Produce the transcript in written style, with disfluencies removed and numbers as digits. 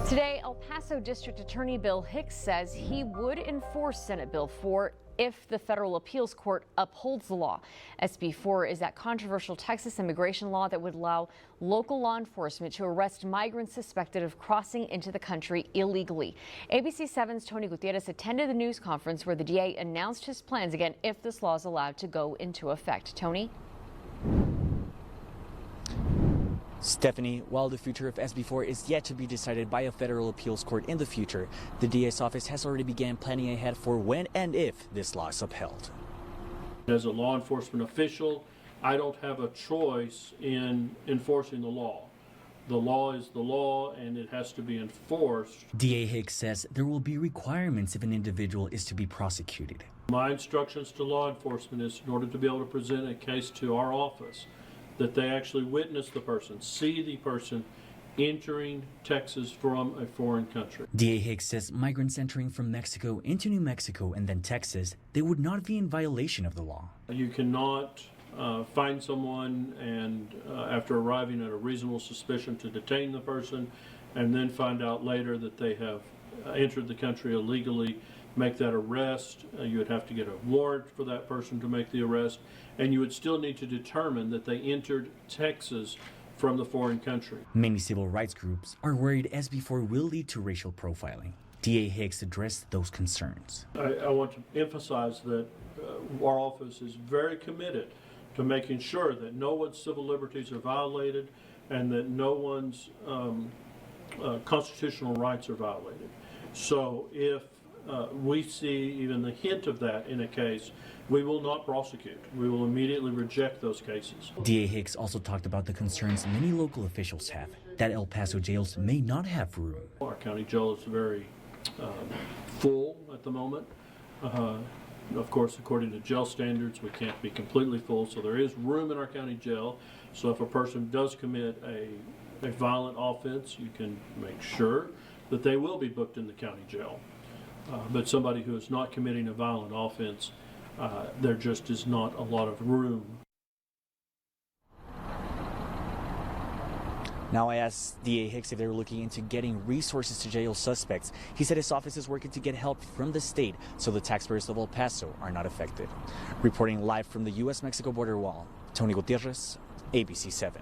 Today, El Paso District Attorney Bill Hicks says he would enforce Senate Bill 4 if the federal appeals court upholds the law. SB4 is that controversial Texas immigration law that would allow local law enforcement to arrest migrants suspected of crossing into the country illegally. ABC 7's Tony Gutierrez attended the news conference where the DA announced his plans again if this law is allowed to go into effect. Tony? Stephanie, while the future of SB4 is yet to be decided by a federal appeals court in the future, the DA's office has already begun planning ahead for when and if this law is upheld. As a law enforcement official, I don't have a choice in enforcing the law. The law is the law and it has to be enforced. DA Hicks says there will be requirements if an individual is to be prosecuted. My instructions to law enforcement is in order to be able to present a case to our office, that they actually witness the person, see the person entering Texas from a foreign country. DA Hicks says migrants entering from Mexico into New Mexico and then Texas, they would not be in violation of the law. You cannot find someone and after arriving at a reasonable suspicion to detain the person and then find out later that they have entered the country illegally, make that arrest. You would have to get a warrant for that person to make the arrest, and you would still need to determine that they entered Texas from the foreign country. Many civil rights groups are worried SB4 will lead to racial profiling. DA Hicks addressed those concerns. I want to emphasize that our office is very committed to making sure that no one's civil liberties are violated and that no one's constitutional rights are violated. So if we see even the hint of that in a case, we will not prosecute. We will immediately reject those cases. DA Hicks also talked about the concerns many local officials have, that El Paso jails may not have room. Our county jail is very full at the moment. Of course, according to jail standards, we can't be completely full, so there is room in our county jail. So if a person does commit a violent offense, you can make sure that they will be booked in the county jail. But somebody who is not committing a violent offense, there just is not a lot of room. Now I asked DA Hicks if they were looking into getting resources to jail suspects. He said his office is working to get help from the state so the taxpayers of El Paso are not affected. Reporting live from the U.S.-Mexico border wall, Tony Gutierrez, ABC 7.